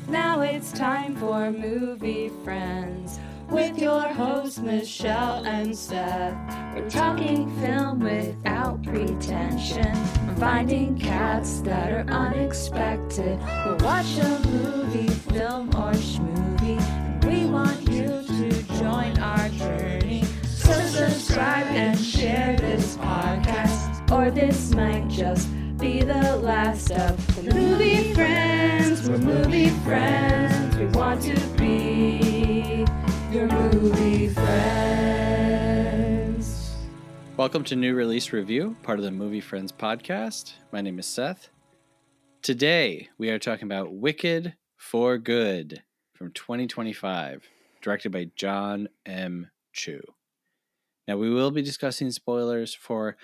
Now it's time for Movie Friends with your hosts Michelle and Seth. We're talking film without pretension. We're finding cats that are unexpected. We'll watch a movie, film, or schmovie, and we want you to join our journey. So subscribe and share this podcast, or this might just be the last of the Movie Friends. We're movie friends. We want to be your movie friends. Welcome to New Release Review, part of the Movie Friends podcast. My name is Seth. Today, we are talking about Wicked for Good from 2025, directed by John M. Chu. Now, we will be discussing spoilers for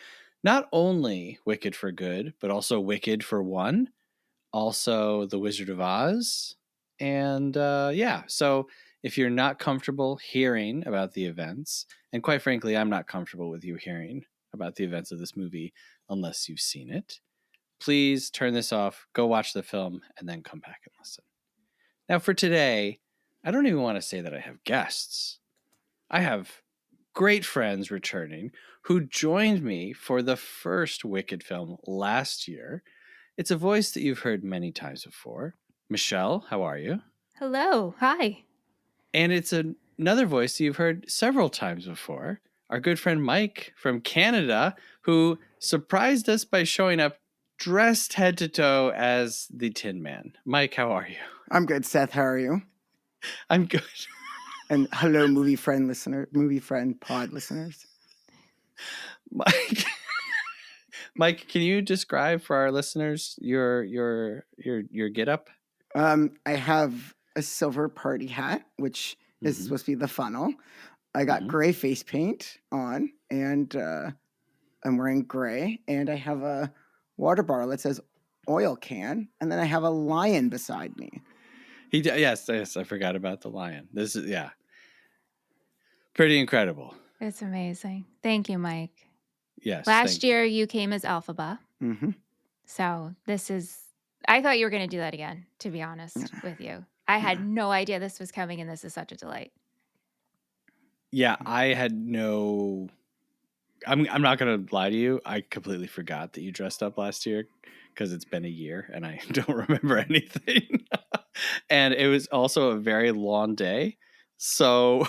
not only Wicked for Good, but also Wicked for One, also The Wizard of Oz, and so if you're not comfortable hearing about the events, and quite frankly, I'm not comfortable with you hearing about the events of this movie unless you've seen it, please turn this off, go watch the film, and then come back and listen. Now, for today, I don't even want to say that I have guests. I have great friends returning who joined me for the first Wicked film last year. It's a voice that you've heard many times before. Michelle, how are you? Hello. Hi. And it's another voice that you've heard several times before. Our good friend Mike from Canada, who surprised us by showing up dressed head to toe as the Tin Man. Mike, how are you? I'm good, Seth. How are you? I'm good. And hello, movie friend pod listeners. Mike, can you describe for our listeners your get up? I have a silver party hat, which is supposed to be the funnel. I got gray face paint on, and I'm wearing gray. And I have a water bottle that says oil can, and then I have a lion beside me. Yes, I forgot about the lion. This is pretty incredible. It's amazing. Thank you, Mike. Yes. Last year you came as Elphaba. Mm-hmm. So I thought you were going to do that again, to be honest with you. I had no idea this was coming, and this is such a delight. Yeah, I had no... I'm not going to lie to you. I completely forgot that you dressed up last year because it's been a year and I don't remember anything. And it was also a very long day. So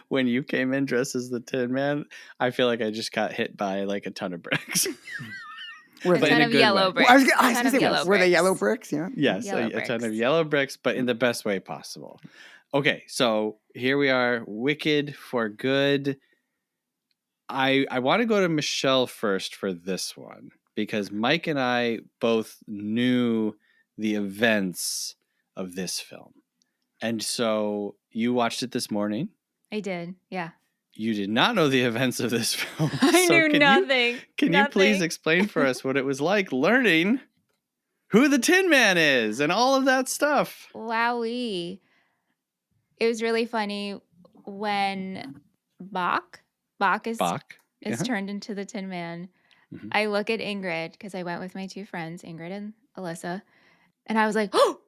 when you came in dressed as the Tin Man, I feel like I just got hit by like a ton of bricks. A ton of yellow bricks. Well, I was going to say, were they yellow bricks? Yeah. Yes, a ton of yellow bricks, but in the best way possible. Okay, so here we are, Wicked for Good. I want to go to Michelle first for this one because Mike and I both knew the events of this film. And so you watched it this morning. I did, yeah. You did not know the events of this film. I knew nothing. Can you please explain for us what it was like learning who the Tin Man is and all of that stuff? Wowee. It was really funny when Bach is turned into the Tin Man. Mm-hmm. I look at Ingrid, because I went with my two friends, Ingrid and Alyssa, and I was like, oh,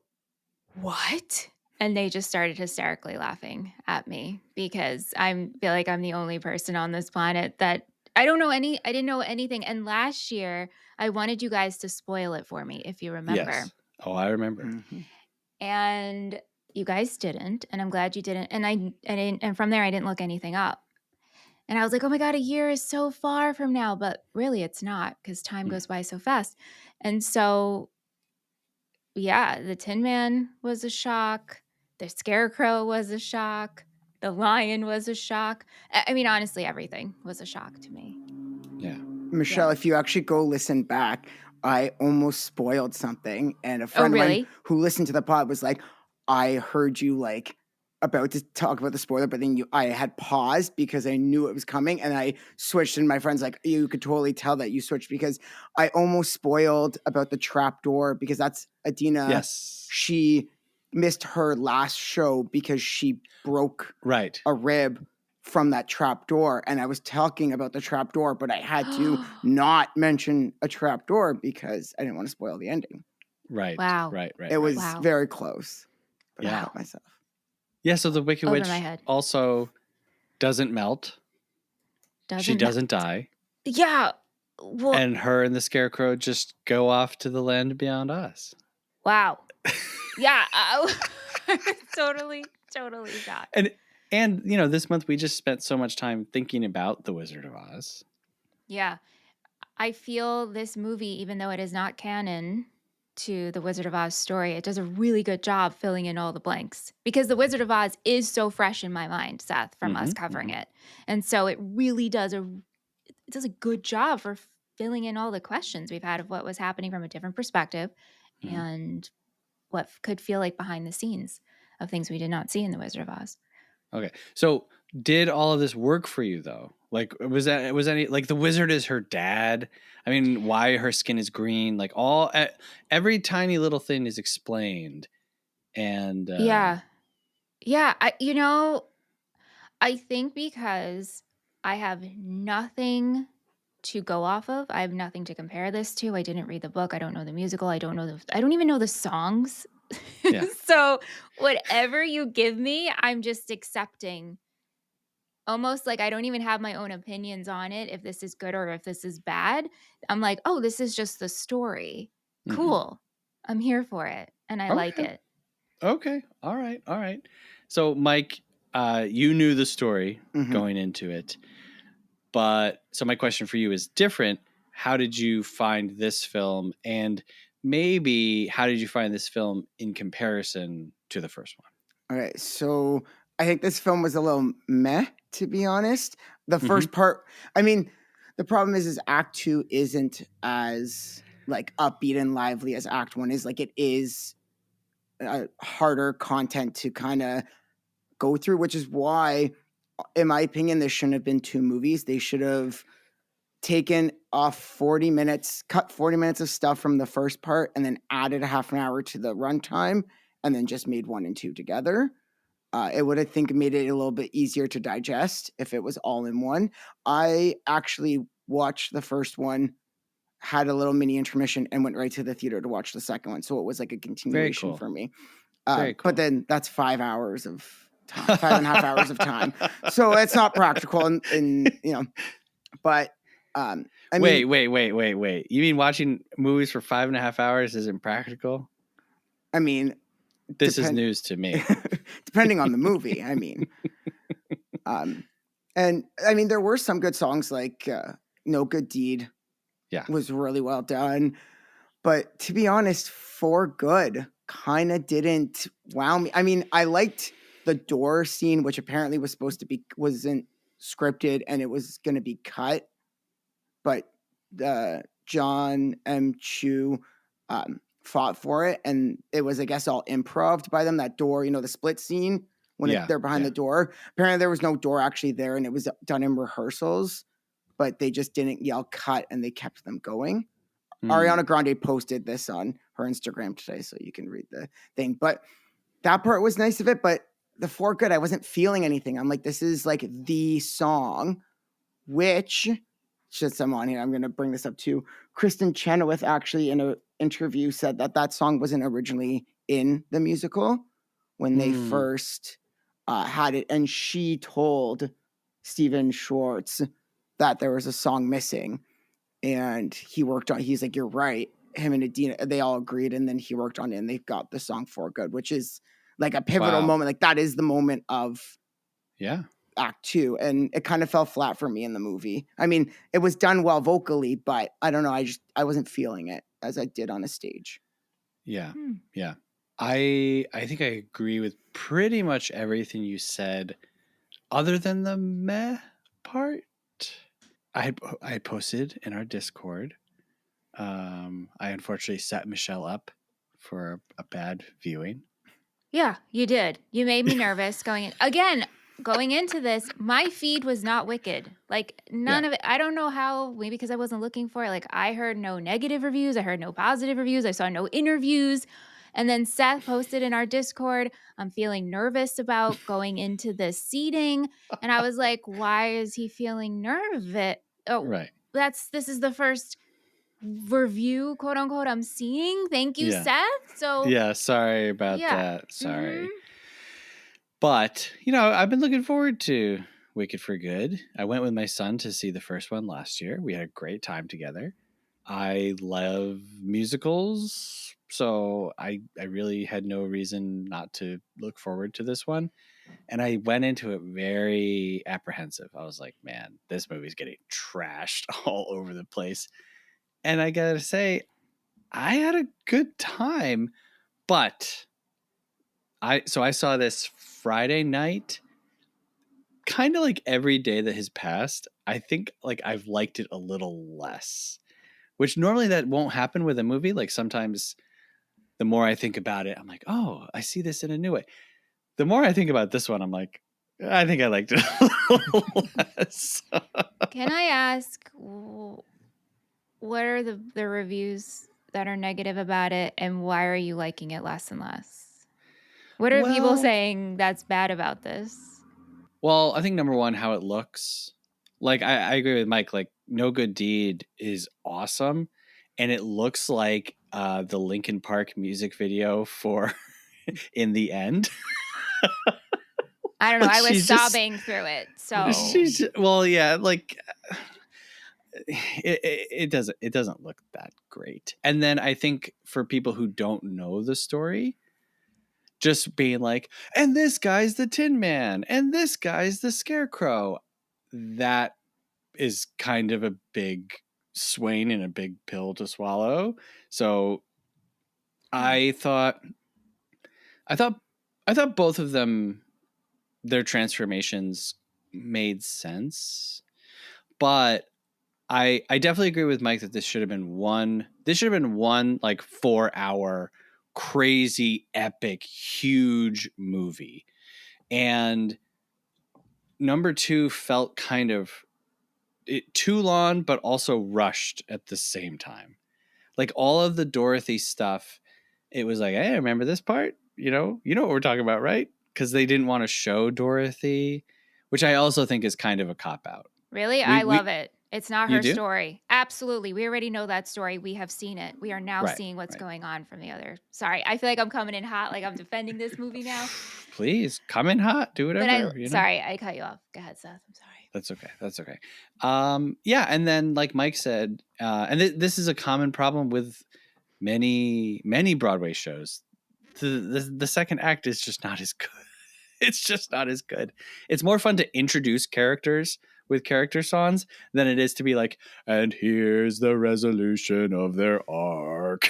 what? And they just started hysterically laughing at me because I feel like I'm the only person on this planet that I didn't know anything. And last year I wanted you guys to spoil it for me, if you remember. Yes. Oh, I remember. Mm-hmm. And you guys didn't, and I'm glad you didn't. And from there I didn't look anything up. And I was like, oh my God, a year is so far from now, but really it's not because time goes by so fast. And so, yeah, the Tin Man was a shock. The Scarecrow was a shock. The Lion was a shock. I mean, honestly, everything was a shock to me. Yeah. Michelle, if you actually go listen back, I almost spoiled something. And a friend of mine who listened to the pod was like, I heard you like about to talk about the spoiler, but then I had paused because I knew it was coming, and I switched, and my friend's like, you could totally tell that you switched because I almost spoiled about the trapdoor because that's Adina. Yes. She missed her last show because she broke a rib from that trapdoor, and I was talking about the trapdoor, but I had to not mention a trapdoor because I didn't want to spoil the ending. Right. Wow. Right. Right. It right. was very close, but I caught myself. Yeah. So the Wicked Over Witch my head. also doesn't melt. She doesn't die. Yeah. Well, And her and the Scarecrow just go off to the land beyond us. wow. Yeah. Totally shocked. And you know, this month we just spent so much time thinking about The Wizard of Oz. Yeah. I feel this movie, even though it is not canon to the Wizard of Oz story, it does a really good job filling in all the blanks because the Wizard of Oz is so fresh in my mind, Seth, from us covering it. And so it really does a good job for filling in all the questions we've had of what was happening from a different perspective and what could feel like behind the scenes of things we did not see in the Wizard of Oz. Okay. So did all of this work for you though? Like was any like the wizard is her dad? I mean, why her skin is green? Like every tiny little thing is explained. And Yeah. I think because I have nothing to go off of. I have nothing to compare this to. I didn't read the book. I don't know the musical. I don't even know the songs. Yeah. So whatever you give me, I'm just accepting. Almost like I don't even have my own opinions on it, if this is good or if this is bad. I'm like, oh, this is just the story. Cool. I'm here for it. And I like it. Okay. All right. So Mike, you knew the story going into it. But so my question for you is different. How did you find this film? And maybe how did you find this film in comparison to the first one? Okay, so I think this film was a little meh, to be honest. The first part, I mean, the problem is Act 2 isn't as like upbeat and lively as Act 1 is. Like it is harder content to kind of go through, which is why, in my opinion, there shouldn't have been two movies. They should have taken off 40 minutes, cut 40 minutes of stuff from the first part, and then added a half an hour to the runtime, and then just made 1 and 2 together. It would, I think, made it a little bit easier to digest if it was all in one. I actually watched the first one, had a little mini intermission, and went right to the theater to watch the second one. So it was like a continuation for me. Very cool. But then that's 5 hours of time, 5.5 hours of time. So it's not practical, and you know. But I mean, wait. You mean watching movies for 5.5 hours isn't practical? I mean, this is news to me. Depending on the movie, I mean. And I mean, there were some good songs like No Good Deed. Yeah. Was really well done. But to be honest, For Good kind of didn't wow me. I mean, I liked the door scene, which apparently wasn't scripted and it was going to be cut. But John M. Chu fought for it, and it was, I guess, all improv by them. That door, the split scene when they're behind the door. Apparently, there was no door actually there, and it was done in rehearsals, but they just didn't yell cut, and they kept them going. Ariana Grande posted this on her Instagram today, so you can read the thing. But that part was nice of it, but the For Good, I wasn't feeling anything. I'm like, this is like the song, which, since I'm on here, I'm going to bring this up too. Kristen Chenoweth actually in an interview said that song wasn't originally in the musical when they first had it. And she told Steven Schwartz that there was a song missing. And he's like, you're right. Him and Adina, they all agreed. And then he worked on it and they got the song For Good, which is like a pivotal moment. Like that is the moment of Act 2. And it kind of fell flat for me in the movie. I mean, it was done well vocally, but I don't know. I wasn't feeling it as I did on a stage. Yeah. Yeah. I think I agree with pretty much everything you said other than the meh part. I had posted in our Discord. I unfortunately set Michelle up for a bad viewing. Yeah, you did. You made me nervous going into this. My feed was not Wicked. Like none of it. I don't know how, maybe because I wasn't looking for it. Like I heard no negative reviews. I heard no positive reviews. I saw no interviews. And then Seth posted in our Discord, I'm feeling nervous about going into this seating. And I was like, why is he feeling nervous? Oh, right. this is the first review, quote unquote, I'm seeing. Thank you, Seth. So yeah, sorry about that. Sorry. But, I've been looking forward to Wicked for Good. I went with my son to see the first one last year. We had a great time together. I love musicals, so I really had no reason not to look forward to this one. And I went into it very apprehensive. I was like, man, this movie's getting trashed all over the place. And I gotta say, I had a good time, but I saw this Friday night. Kind of like every day that has passed, I think like I've liked it a little less. Which normally that won't happen with a movie. Like sometimes the more I think about it, I'm like, oh, I see this in a new way. The more I think about this one, I'm like, I think I liked it a little less. Can I ask, what are the reviews that are negative about it, and why are you liking it less and less? What are people saying that's bad about this? Well, I think number one, how it looks. Like I agree with Mike. Like No Good Deed is awesome, and it looks like the Linkin Park music video for In the End. I don't know. I was sobbing through it. So yeah, like it doesn't look that great. And then I think for people who don't know the story, just being like, and this guy's the Tin Man, and this guy's the Scarecrow, that is kind of a big swain and a big pill to swallow. So I thought both of them, their transformations made sense, but I definitely agree with Mike that this should have been one like 4-hour crazy epic huge movie. And number two felt kind of too long, but also rushed at the same time. Like all of the Dorothy stuff, it was like, hey, I remember this part. You know what we're talking about, right? Because they didn't want to show Dorothy, which I also think is kind of a cop out. Really? I love it. It's not her do? story. Absolutely. We already know that story. We have seen it. We are now seeing what's going on from the other. Sorry. I feel like I'm coming in hot, like I'm defending this movie now. Please come in hot. Do whatever. Sorry, I cut you off. Go ahead, Seth. I'm sorry. That's okay. Yeah, and then like Mike said, and this is a common problem with many Broadway shows. The second act is just not as good. It's just not as good. It's more fun to introduce characters with character songs than it is to be like, and here's the resolution of their arc.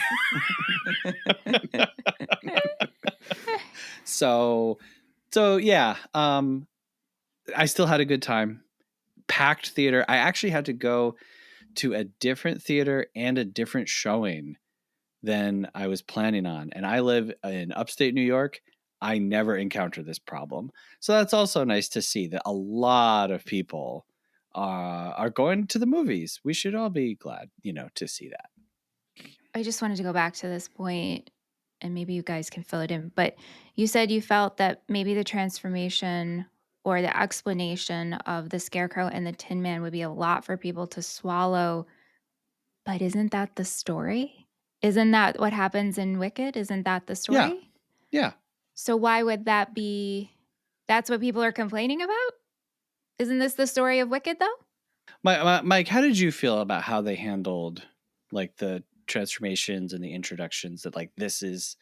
So yeah, I still had a good time. Packed theater. I actually had to go to a different theater and a different showing than I was planning on. And I live in upstate New York. I never encounter this problem. So that's also nice to see that a lot of people are going to the movies. We should all be glad, to see that. I just wanted to go back to this point, and maybe you guys can fill it in. But you said you felt that maybe the transformation or the explanation of the Scarecrow and the Tin Man would be a lot for people to swallow. But isn't that the story? Isn't that what happens in Wicked? Isn't that the story? Yeah. So why would that be? That's what people are complaining about? Isn't this the story of Wicked, though? Mike, how did you feel about how they handled like the transformations and the introductions, that like this is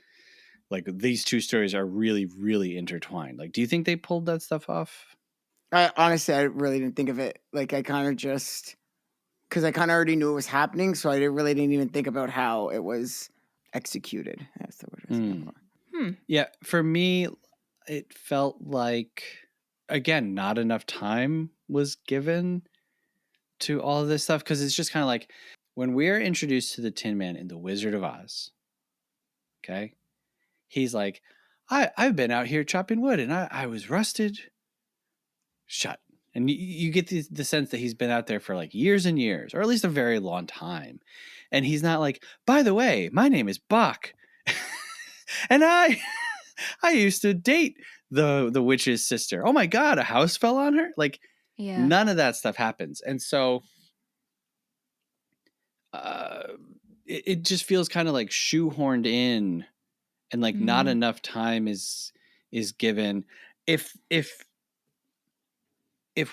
like these two stories are really, really intertwined? Like, do you think they pulled that stuff off? Honestly, I really didn't think of it. Like, I kind of just, because I kind of already knew it was happening, so I didn't even think about how it was executed. That's the word I was looking for. Yeah, for me, it felt like, again, not enough time was given to all of this stuff, because it's just kind of like when we're introduced to the Tin Man in The Wizard of Oz, okay, he's like, I've been out here chopping wood and I was rusted. Shut. And you get the sense that he's been out there for like years and years, or at least a very long time. And he's not like, by the way, my name is Buck. And I used to date the witch's sister. Oh my God, a house fell on her? Like, none of that stuff happens. And so it just feels kind of like shoehorned in, and like not enough time is given. If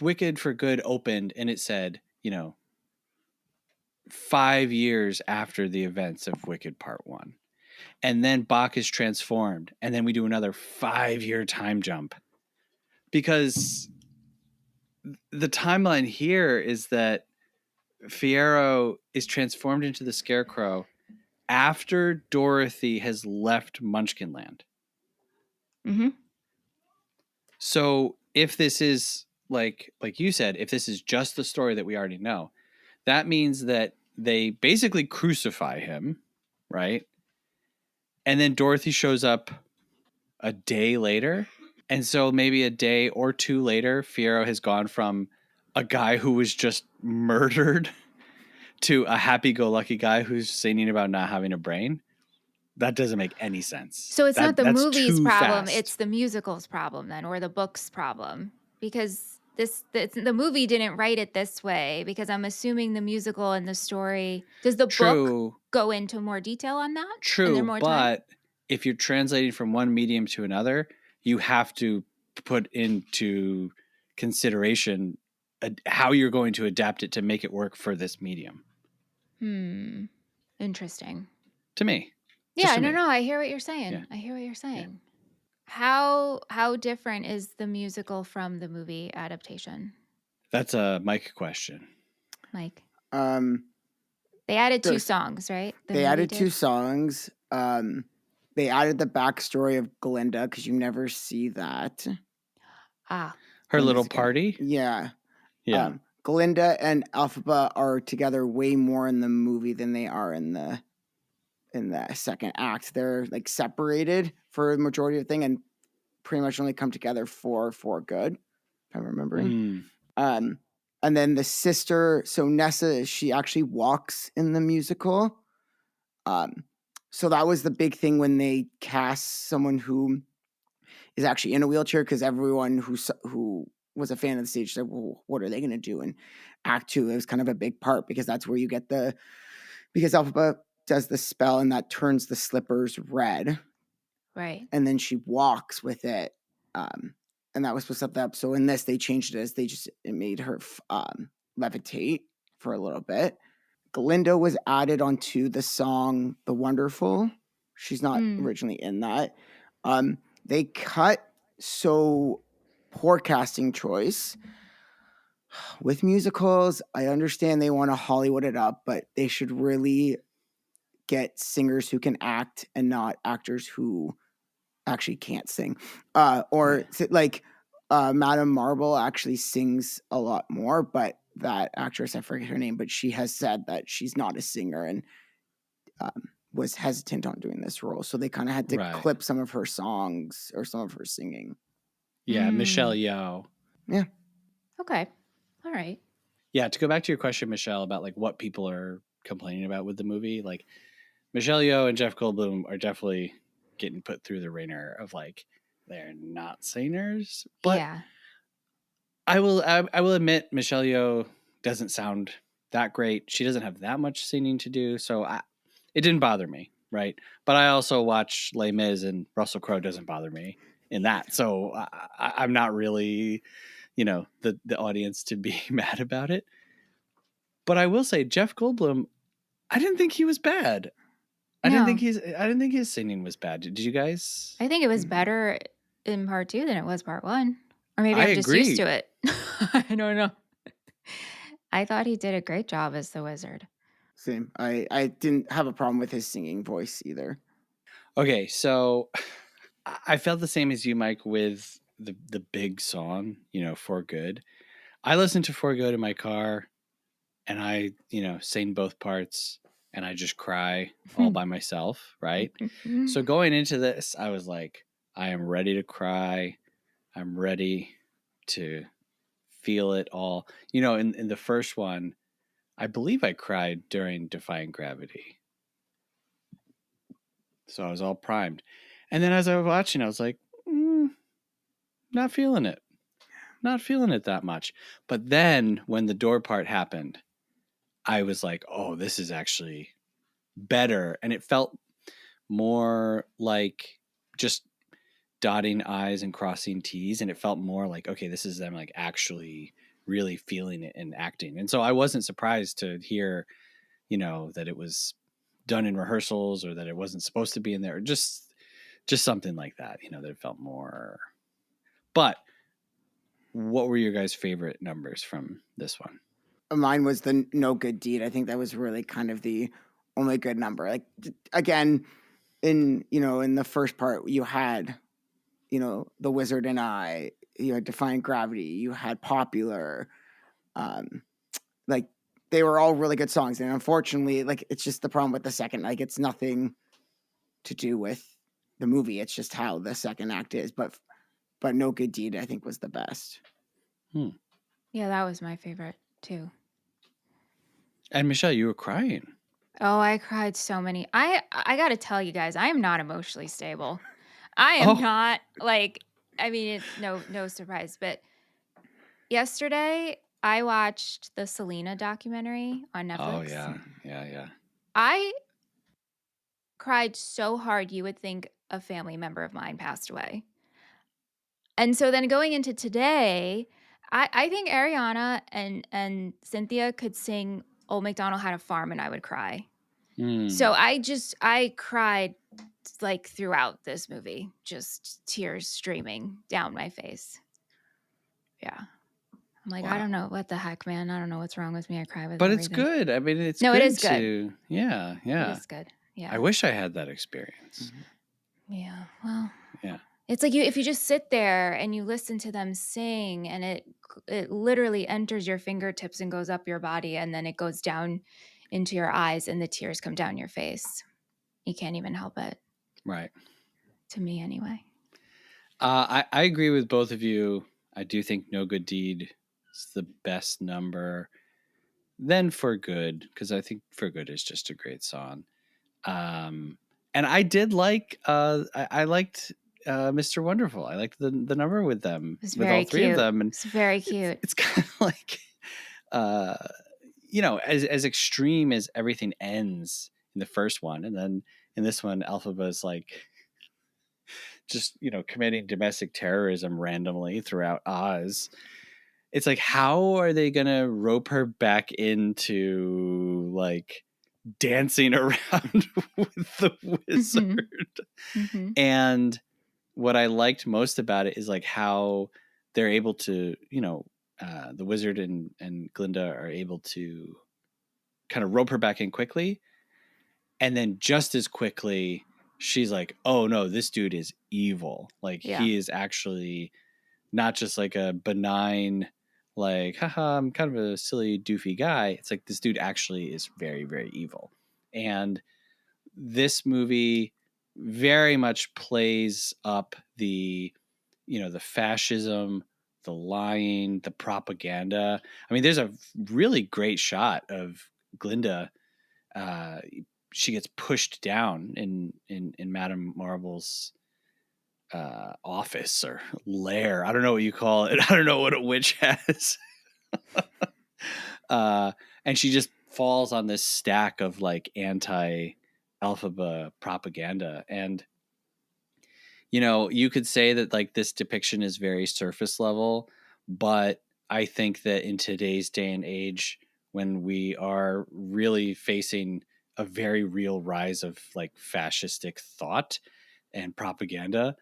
Wicked for Good opened and it said, 5 years after the events of Wicked Part 1, and then Bach is transformed, and then we do another 5-year time jump, because the timeline here is that Fiyero is transformed into the Scarecrow after Dorothy has left Munchkinland. Mm-hmm. So if this is like you said, if this is just the story that we already know, that means that they basically crucify him, right? And then Dorothy shows up a day later. And so maybe a day or two later, Fiyero has gone from a guy who was just murdered to a happy-go-lucky guy who's singing about not having a brain. That doesn't make any sense. So it's not the movie's problem, fast. it's the musical's problem then, or the book's problem. Because the movie didn't write it this way, because I'm assuming the musical and the story, does the book go into more detail on that? True, but if you're translating from one medium to another, you have to put into consideration how you're going to adapt it to make it work for this medium. Interesting. To me. Yeah, no, I hear what you're saying. Yeah. I hear what you're saying. Yeah. How different is the musical from the movie adaptation? That's a Mike question. Mike. They added 2 songs, right? They added 2 songs. They added the backstory of Glinda, because you never see that. Her little party? Yeah. Yeah. Glinda and Elphaba are together way more in the movie than they are in the second act. They're like separated for the majority of the thing and pretty much only come together for Good, if I'm remembering. And then the sister, so Nessa, she actually walks in the musical. So that was the big thing when they cast someone who is actually in a wheelchair, because everyone who was a fan of the stage said, well, what are they going to do in Act 2? It was kind of a big part, because that's where you get because Elphaba does the spell and that turns the slippers red. Right. And then she walks with it. And that was supposed to set that up. So in this, they changed it as it made her levitate for a little bit. Glinda was added onto the song The Wonderful. She's not originally in that. They cut, so poor casting choice. With musicals, I understand they want to Hollywood it up, but they should really get singers who can act and not actors who actually can't sing. Madame Marble actually sings a lot more, but that actress, I forget her name, but she has said that she's not a singer and was hesitant on doing this role. So they kind of had to clip some of her songs or some of her singing. Yeah, Michelle Yeoh. Yeah. Okay. All right. Yeah, to go back to your question, Michelle, about like what people are complaining about with the movie, like Michelle Yeoh and Jeff Goldblum are definitely getting put through the ringer of like they're not singers. But yeah. I will admit Michelle Yeoh doesn't sound that great. She doesn't have that much singing to do, so it didn't bother me, right? But I also watch Les Mis, and Russell Crowe doesn't bother me in that, so I'm not really, the audience to be mad about it. But I will say Jeff Goldblum, I didn't think he was bad. I didn't think his singing was bad. Did you guys? I think it was better in part 2 than it was part 1. Or maybe I'm just used to it. I don't know. I thought he did a great job as the wizard. Same. I didn't have a problem with his singing voice either. Okay, so I felt the same as you, Mike, with the big song, For Good. I listened to For Good in my car, and I, sing both parts, and I just cry all by myself, right? So going into this, I was like, I am ready to cry. I'm ready to feel it all. In the first one, I believe I cried during Defying Gravity. So I was all primed. And then as I was watching, I was like, not feeling it. Not feeling it that much. But then when the door part happened, I was like, oh, this is actually better. And it felt more like just dotting I's and crossing T's. And it felt more like, okay, this is them like actually really feeling it and acting. And so I wasn't surprised to hear, that it was done in rehearsals or that it wasn't supposed to be in there. Just something like that, that it felt more. But what were your guys' favorite numbers from this one? Mine was the No Good Deed. I think that was really kind of the only good number. Like, again, in the first part, you had, The Wizard and I, you had Defying Gravity, you had Popular. Like, they were all really good songs. And unfortunately, like, it's just the problem with the second. Like, it's nothing to do with the movie. It's just how the second act is. But No Good Deed, I think, was the best. Yeah, that was my favorite too. And Michelle, you were crying. Oh, I cried so many. I got to tell you guys, I am not emotionally stable. I am not it's no surprise, but yesterday I watched the Selena documentary on Netflix. Oh yeah. I cried so hard you would think a family member of mine passed away. And so then going into today, I think Ariana and Cynthia could sing Old MacDonald Had a Farm and I would cry. So I cried like throughout this movie, just tears streaming down my face. Yeah. I'm like, wow. I don't know what the heck, man. I don't know what's wrong with me. I cry with everything. It's good. I mean, it's no, good it is to, good. Yeah. It is good. Yeah. I wish I had that experience. Yeah. Well, yeah. It's like if you just sit there and you listen to them sing and it literally enters your fingertips and goes up your body and then it goes down into your eyes and the tears come down your face. You can't even help it. Right. To me anyway. I agree with both of you. I do think No Good Deed is the best number. Then For Good, because I think For Good is just a great song. And I did like, I liked Mr. Wonderful. I liked the number with them, with all three cute. of them. And it's very cute. It's kind of like, as extreme as everything ends in the first one. And then in this one, Elphaba is like just, committing domestic terrorism randomly throughout Oz. It's like, how are they going to rope her back into like dancing around with the wizard? Mm-hmm. And what I liked most about it is like how they're able to, the wizard and Glinda are able to kind of rope her back in quickly. And then just as quickly, she's like, oh no, this dude is evil. Like he is actually not just like a benign, like, haha, I'm kind of a silly, doofy guy. It's like this dude actually is very, very evil. And this movie very much plays up the, the fascism, the lying, the propaganda. I mean, there's a really great shot of Glinda. She gets pushed down in Madame Marble's office or lair. I don't know what you call it. I don't know what a witch has. And she just falls on this stack of like anti-Elphaba propaganda. And, you could say that like this depiction is very surface level, but I think that in today's day and age, when we are really facing a very real rise of like fascistic thought and propaganda,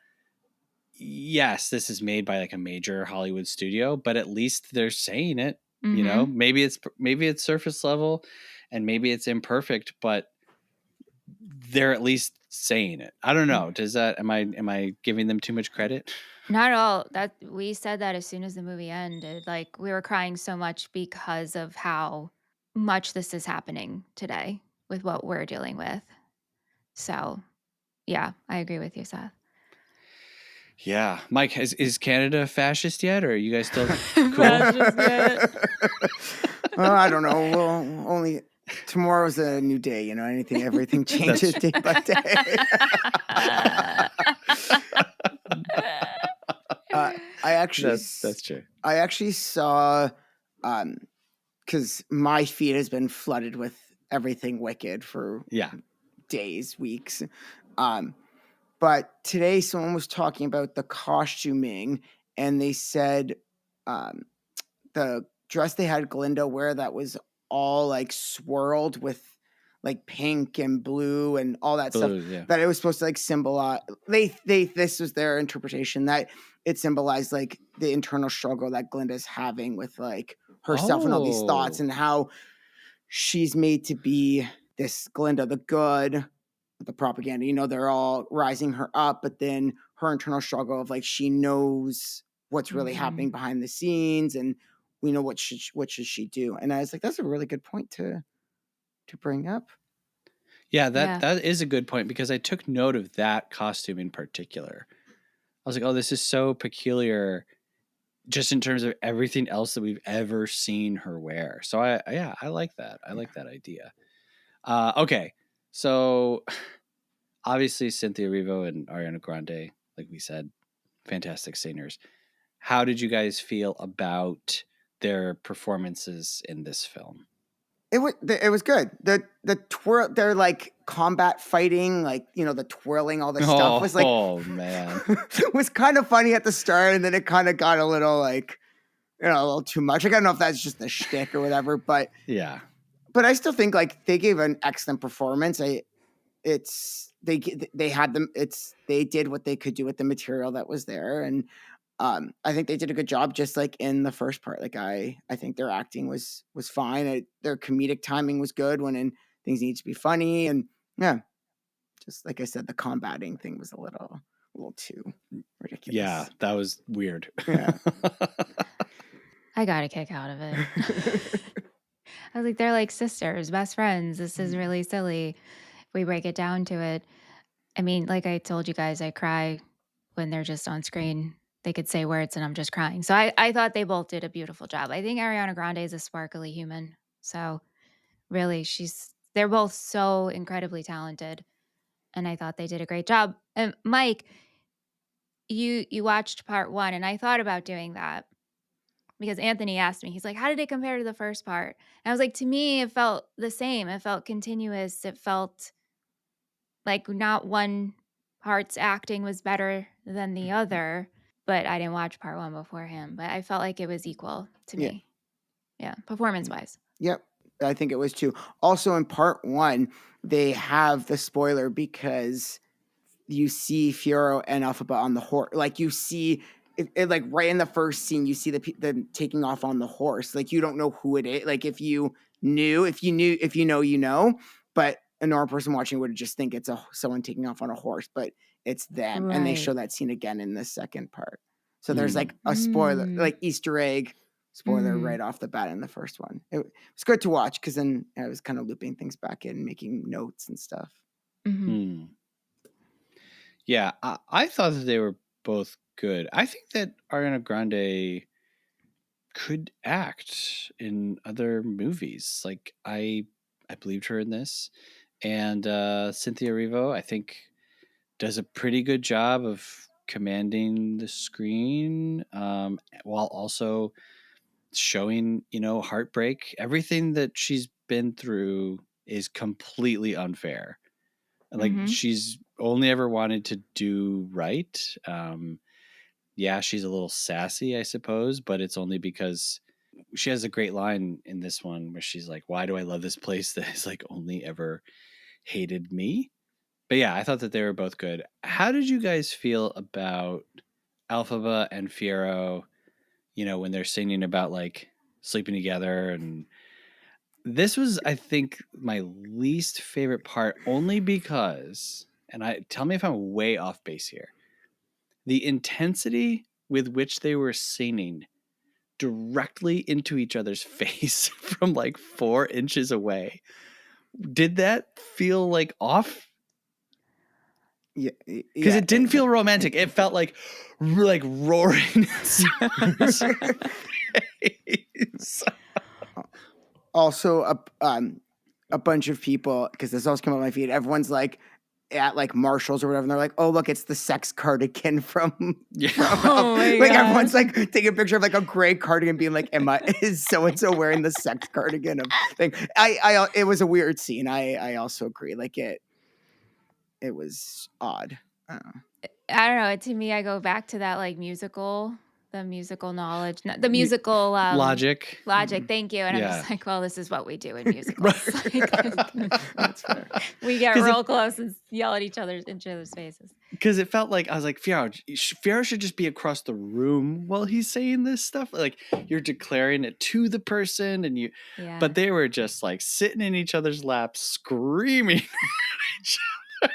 yes, this is made by like a major Hollywood studio, but at least they're saying it. Mm-hmm. Maybe it's surface level and maybe it's imperfect, but they're at least saying it. I don't know. Am I giving them too much credit? Not at all. That we said that as soon as the movie ended. Like we were crying so much because of how much this is happening today with what we're dealing with. So, yeah, I agree with you, Seth. Yeah, Mike, is Canada fascist yet, or are you guys still cool? Fascist yet? Well, I don't know. Well, only tomorrow's a new day. Everything changes day by day. I actually that's true. I actually saw because my feed has been flooded with everything Wicked for days, weeks. But today someone was talking about the costuming, and they said the dress they had Glinda wear that was all like swirled with like pink and blue and all that stuff, that it was supposed to like symbolize, this was their interpretation, that it symbolized like the internal struggle that Glinda's having with like herself and all these thoughts, and how she's made to be this Glinda the good, the propaganda, you know, they're all rising her up, but then her internal struggle of like, she knows what's really happening behind the scenes, and we know what should she do. And I was like, that's a really good point to bring up. Yeah, that is a good point, because I took note of that costume in particular. I was like, oh, this is so peculiar, just in terms of everything else that we've ever seen her wear. So I like that. I like that idea. Okay, so obviously Cynthia Erivo and Ariana Grande, like we said, fantastic singers. How did you guys feel about their performances in this film? It was good. The twirl, they're like combat fighting, like, you know, the twirling, all this stuff was like, oh man, was kind of funny at the start, and then it kind of got a little like, you know, a little too much. Like, I don't know if that's just a shtick or whatever, but yeah. But I still think like they gave an excellent performance. They did what they could do with the material that was there, and I think they did a good job, just like in the first part. Like I think their acting was fine. Their comedic timing was good when things need to be funny, and just like I said, the combating thing was a little too ridiculous. Yeah, that was weird. Yeah. I got a kick out of it. I was like, they're like sisters, best friends. This is really silly if we break it down to it. I mean, like I told you guys, I cry when they're just on screen. They could say words and I'm just crying. So I thought they both did a beautiful job. I think Ariana Grande is a sparkly human. So really, they're both so incredibly talented. And I thought they did a great job. And Mike, you watched part 1, and I thought about doing that. Because Anthony asked me, he's like, how did it compare to the first part? And I was like, to me, it felt the same. It felt continuous. It felt like not one part's acting was better than the other, but I didn't watch part 1 beforehand. But I felt like it was equal to me. Yeah, performance-wise. Yep, I think it was too. Also, in part 1, they have the spoiler because you see Fiero and Elphaba on the horse. Like, you see it like right in the first scene, you see them taking off on the horse. Like, you don't know who it is. Like, if you know, you know. But a normal person watching would just think it's someone taking off on a horse, but it's them. Right. And they show that scene again in the second part. So there's like a spoiler, like Easter egg spoiler right off the bat in the first one. It was good to watch, because then I was kind of looping things back in, making notes and stuff. Mm-hmm. Yeah, I thought that they were both good. I think that Ariana Grande could act in other movies. Like I believed her in this, and Cynthia Erivo, I think, does a pretty good job of commanding the screen, while also showing, you know, heartbreak. Everything that she's been through is completely unfair. Like, she's only ever wanted to do right. Yeah, she's a little sassy, I suppose, but it's only because she has a great line in this one where she's like, why do I love this place that has like only ever hated me? But yeah, I thought that they were both good. How did you guys feel about Elphaba and Fiero, you know, when they're singing about like sleeping together? And this was, I think, my least favorite part, only because, and tell me if I'm way off base here, the intensity with which they were singing directly into each other's face from like 4 inches away. Did that feel like off? Yeah, because it didn't feel romantic. It felt like roaring. Also, a bunch of people, because this also came on my feed. Everyone's like, at like Marshalls or whatever, and they're like, "Oh, look, it's the sex cardigan from." Oh my like God. everyone's like taking a picture of like a gray cardigan, being like, is so and so wearing the sex cardigan of thing? It was a weird scene. I also agree. Like it was odd. I don't know. To me, I go back to that like the musical knowledge, the musical logic. Thank you. And I'm just like, well, this is what we do in musicals. That's fair. We get real close and yell at each other's faces. Because it felt like I was like, Fiara should just be across the room while he's saying this stuff. Like you're declaring it to the person, and but they were just like sitting in each other's laps, screaming at each other.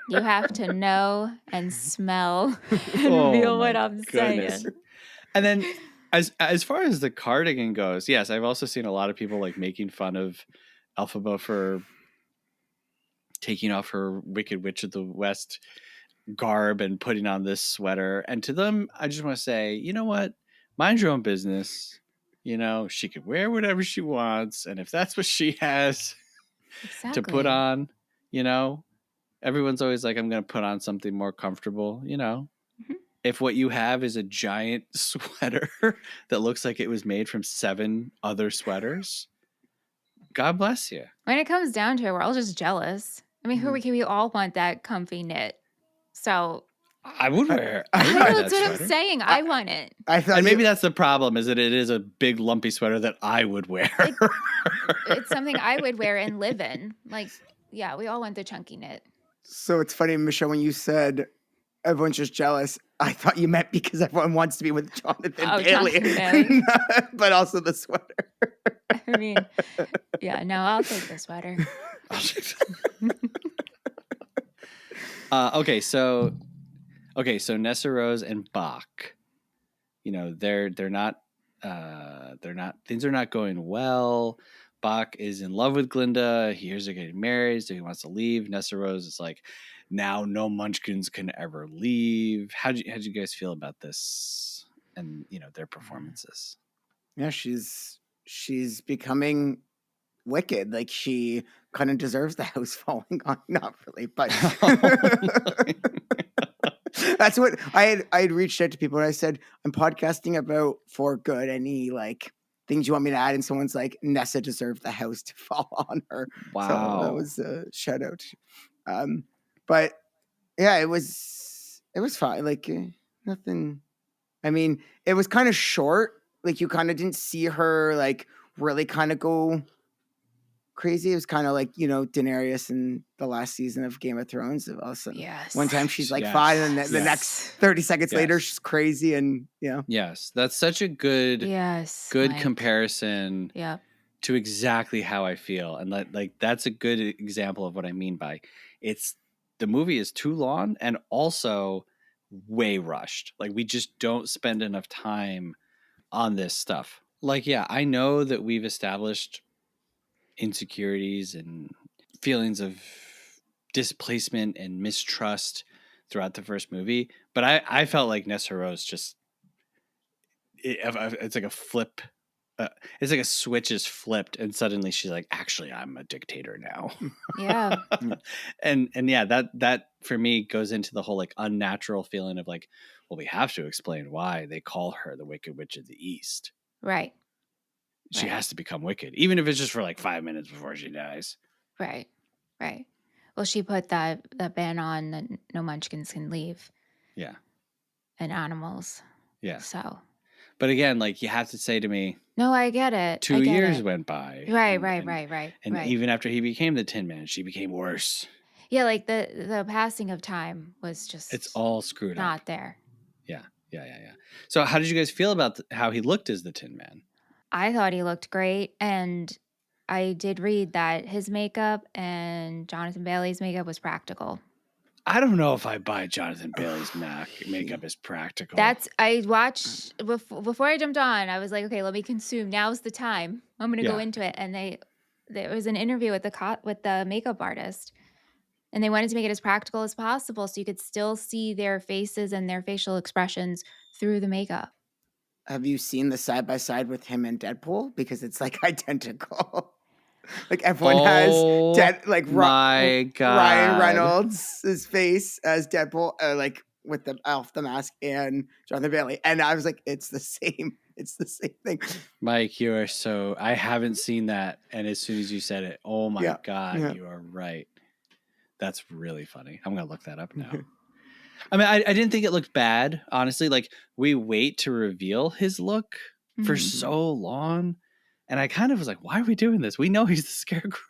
You have to know and smell and feel what I'm saying. And then as far as the cardigan goes, yes, I've also seen a lot of people like making fun of Elphaba for taking off her Wicked Witch of the West garb and putting on this sweater. And to them, I just want to say, you know what? Mind your own business. You know, she could wear whatever she wants. And if that's what she has to put on, you know, everyone's always like, I'm going to put on something more comfortable, you know. Mm-hmm. If what you have is a giant sweater that looks like it was made from 7 other sweaters, God bless you. When it comes down to it, we're all just jealous. I mean, we all want that comfy knit. So I would wear. That's what I'm saying. I want it. And maybe that's the problem, is that it is a big lumpy sweater that I would wear. It's something I would wear and live in. Like, yeah, we all want the chunky knit. So it's funny, Michelle, when you said everyone's just jealous, I thought you meant because everyone wants to be with Jonathan Bailey. But also the sweater. I mean, yeah, no, I'll take the sweater. So Nessa Rose and Bach, you know, they're not things are not going well. Bach is in love with Glinda. He hears they're getting married, so he wants to leave. Nessa Rose is like, now no Munchkins can ever leave. How'd you guys feel about this and, you know, their performances? Yeah, she's becoming wicked. Like she kind of deserves the house falling on. Not really, but that's what I had reached out to people and I said, I'm podcasting about For Good. Any like things you want me to add? And someone's like, Nessa deserved the house to fall on her. Wow. So that was a shout out. But yeah, it was fine. Like nothing. I mean, it was kind of short. Like you kind of didn't see her like really kind of go crazy. It was kind of like, you know, Daenerys in the last season of Game of Thrones. All of a sudden, one time she's like fine, and then the next 30 seconds later she's crazy, and you know. Yes, that's such a good comparison. Yeah. To exactly how I feel, and like that's a good example of what I mean by it's the movie is too long and also way rushed. Like we just don't spend enough time on this stuff. Like, yeah, I know that we've established insecurities and feelings of displacement and mistrust throughout the first movie, but I felt like Nessa Rose just it's like a flip. It's like a switch is flipped and suddenly she's like, actually, I'm a dictator now. Yeah. and yeah, that for me goes into the whole like unnatural feeling of like, well, we have to explain why they call her the Wicked Witch of the East. Right. She has to become wicked, even if it's just for like 5 minutes before she dies. Right. Well, she put that ban on that no Munchkins can leave. Yeah. And animals. Yeah. So. But again, like you have to say to me. No, I get it. 2 years went by. Right. And even after he became the Tin Man, she became worse. Yeah, like the passing of time was just. It's all screwed up. Not there. Yeah. So how did you guys feel about how he looked as the Tin Man? I thought he looked great, and I did read that his makeup and Jonathan Bailey's makeup was practical. I don't know if I buy Jonathan Bailey's makeup as practical. I watched before I jumped on. I was like, okay, let me consume. Now's the time. I'm going to go into it. And there was an interview with the makeup artist, and they wanted to make it as practical as possible so you could still see their faces and their facial expressions through the makeup. Have you seen the side by side with him and Deadpool? Because it's like identical. Like everyone has dead, like my God. Ryan Reynolds' face as Deadpool, like with the mask, and Jonathan Bailey. And I was like, it's the same. It's the same thing. Mike, you are so. I haven't seen that, and as soon as you said it, oh my God, you are right. That's really funny. I'm gonna look that up now. I mean, I didn't think it looked bad, honestly. Like, we wait to reveal his look for so long. And I kind of was like, why are we doing this? We know he's the Scarecrow.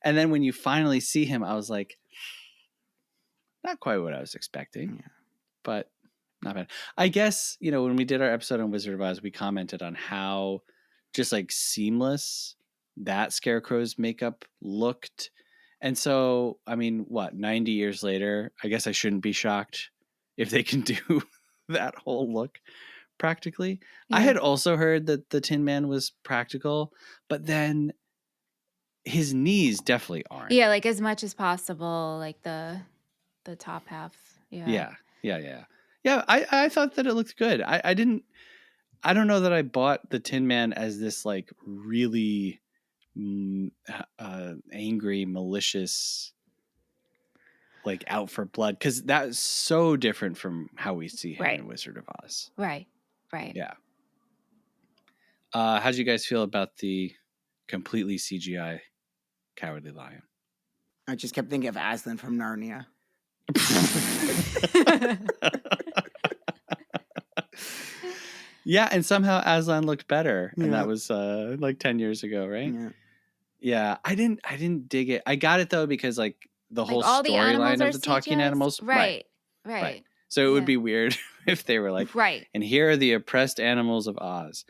And then when you finally see him, I was like, not quite what I was expecting, but not bad. I guess, when we did our episode on Wizard of Oz, we commented on how just like seamless that Scarecrow's makeup looked. And so, I mean, 90 years later, I guess I shouldn't be shocked if they can do that whole look practically. Yeah. I had also heard that the Tin Man was practical, but then his knees definitely aren't. Yeah, like as much as possible, like the top half. Yeah. I thought that it looked good. I don't know that I bought the Tin Man as this like really angry, malicious, like out for blood, because that's so different from how we see him in Wizard of Oz. Right. Yeah. How did you guys feel about the completely CGI Cowardly Lion? I just kept thinking of Aslan from Narnia. Yeah, and somehow Aslan looked better, and that was like 10 years ago, right? Yeah, I didn't dig it. I got it though because like the whole storyline of the talking animals, right. So it would be weird if they were like, and here are the oppressed animals of Oz,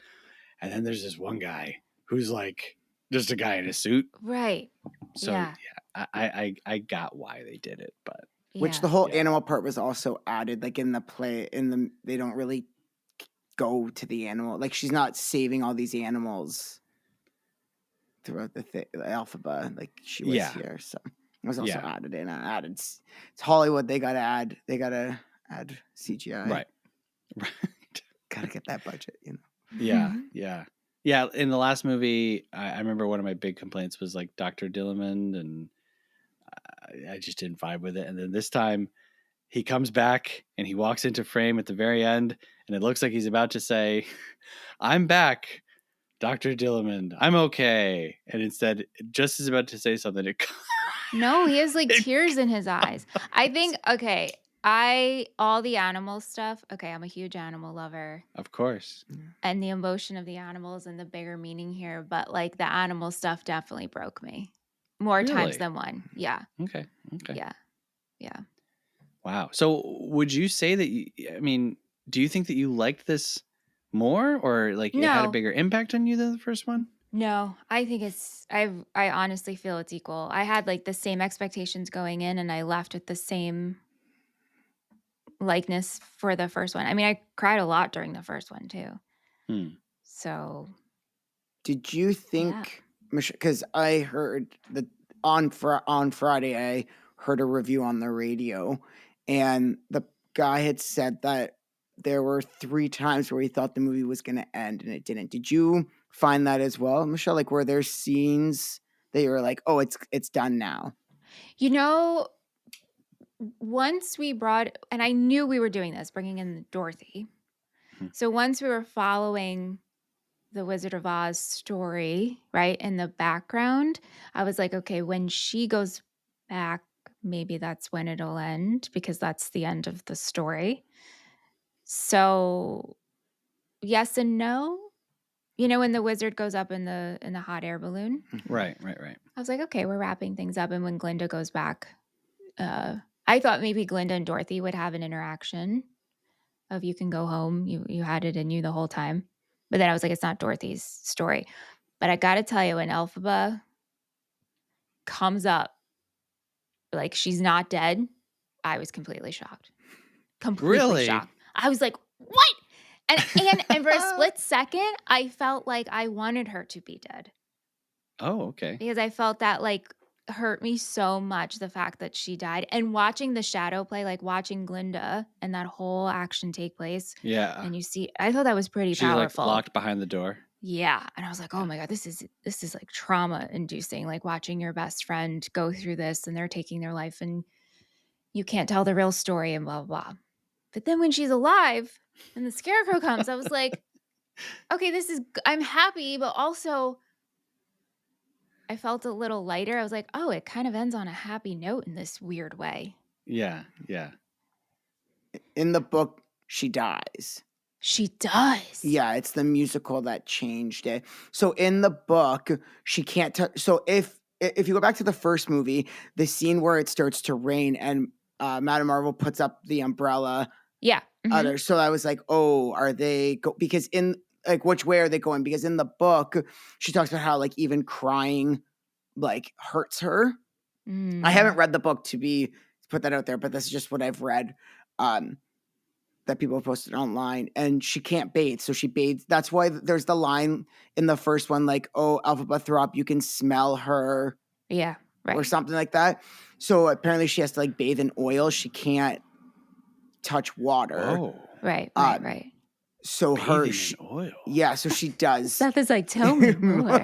and then there's this one guy who's like just a guy in a suit, right? So yeah, I got why they did it, but which the whole animal part was also added, like in the play. They don't really go to the animal, like she's not saving all these animals throughout the Elphaba, like she was here. So it was also added in. It's Hollywood. They gotta add add CGI. Right. Gotta get that budget, Yeah. In the last movie, I remember one of my big complaints was like Dr. Dillamond, and I just didn't vibe with it. And then this time he comes back and he walks into frame at the very end, and it looks like he's about to say, "I'm back, Dr. Dillamond. I'm okay." And instead, just as about to say something, no, he has like tears in his eyes. I think, all the animal stuff. Okay, I'm a huge animal lover. Of course. And the emotion of the animals and the bigger meaning here. But like the animal stuff definitely broke me more times than one. Yeah. Okay. Yeah. Wow. So would you say that, do you think that you liked this more, or like it had a bigger impact on you than the first one? No, I think I honestly feel it's equal. I had like the same expectations going in, and I left with the same likeness for the first one. I mean, I cried a lot during the first one too. So did you think, because I heard that on Friday, I heard a review on the radio, and the guy had said that there were 3 times where he thought the movie was going to end and it didn't. Did you find that as well, Michelle? Like, were there scenes that you were like, oh, it's done now? Once we and I knew we were doing this, bringing in Dorothy. So once we were following the Wizard of Oz story, right, in the background, I was like, okay, when she goes back, maybe that's when it'll end, because that's the end of the story. So yes and no. When the wizard goes up in the hot air balloon. Right. I was like, okay, we're wrapping things up. And when Glinda goes back, I thought maybe Glinda and Dorothy would have an interaction of you can go home. You had it in you the whole time. But then I was like, it's not Dorothy's story. But I got to tell you, when Elphaba comes up, like she's not dead, I was completely shocked. Completely shocked. I was like, what? And for a split second, I felt like I wanted her to be dead. Oh, okay. Because I felt that like hurt me so much, the fact that she died. And watching the shadow play, like watching Glinda and that whole action take place. Yeah. And you see, I thought that was pretty powerful. Like locked behind the door. Yeah. And I was like, oh my God, this is like trauma inducing, like watching your best friend go through this and they're taking their life and you can't tell the real story and blah, blah, blah. But then when she's alive and the scarecrow comes, I was like, okay, I'm happy, but also I felt a little lighter. I was like, oh, it kind of ends on a happy note in this weird way. Yeah. Yeah. In the book, she dies. She does. Yeah, it's the musical that changed it. So in the book, she can't touch. So if you go back to the first movie, the scene where it starts to rain and Madame Marvel puts up the umbrella. Yeah. Mm-hmm. Others. So I was like, oh, are they because in like which way are they going? Because in the book, she talks about how like even crying like hurts her. I haven't read the book to put that out there, but this is just what I've read. That people have posted online, and she can't bathe, so she bathes. That's why there's the line in the first one, like, "Oh, Elphaba threw up. You can smell her." Yeah, right. Or something like that. So apparently, she has to like bathe in oil. She can't touch water. Oh, right. So bathing in oil. Yeah, so she does. Seth is like, tell me more.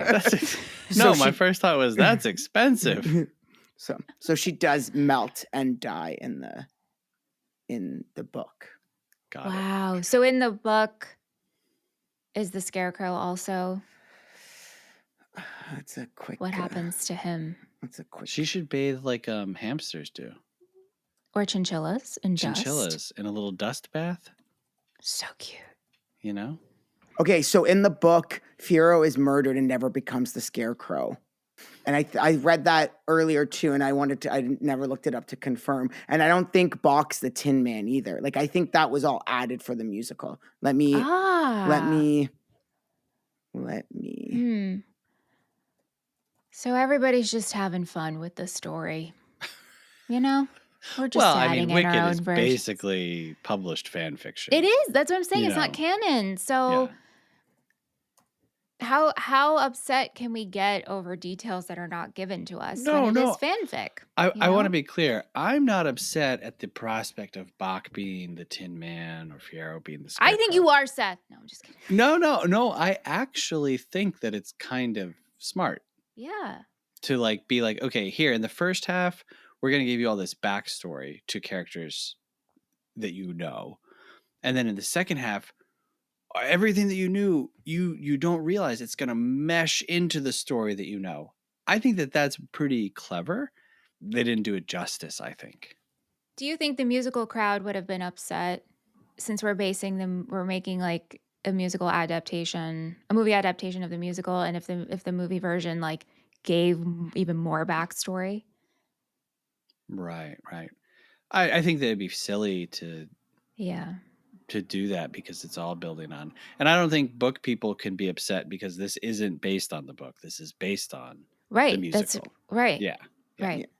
My first thought was that's expensive. So she does melt and die in the book. Wow. So in the book, is the scarecrow also? That's a quick. What happens to him? That's a quick. She should bathe like hamsters do. Or chinchillas in dust. In a little dust bath. So cute. You know? Okay, so in the book, Fiyero is murdered and never becomes the scarecrow. And I read that earlier too, and I never looked it up to confirm. And I don't think Box the Tin Man either. Like I think that was all added for the musical. Let me. So everybody's just having fun with the story, you know? We're just adding in our own Wicked is versions. basically published fan fiction. It is. That's what I'm saying. It's not canon. So how upset can we get over details that are not given to us when it is fanfic? I want to be clear. I'm not upset at the prospect of Bach being the Tin Man or Fiyero being the Scarecrow. I think you are, Seth. No, I'm just kidding. No. I actually think that it's kind of smart. Yeah. To be like, okay, here in the first half, we're going to give you all this backstory to characters that you know. And then in the second half, everything that you knew, you don't realize it's going to mesh into the story that you know. I think that that's pretty clever. They didn't do it justice, I think. Do you think the musical crowd would have been upset since we're making like a movie adaptation of the musical, and if the movie version like gave even more backstory? Right. I think that it'd be silly to do that because it's all building on. And I don't think book people can be upset because this isn't based on the book. This is based on the musical. That's right. Yeah. Right.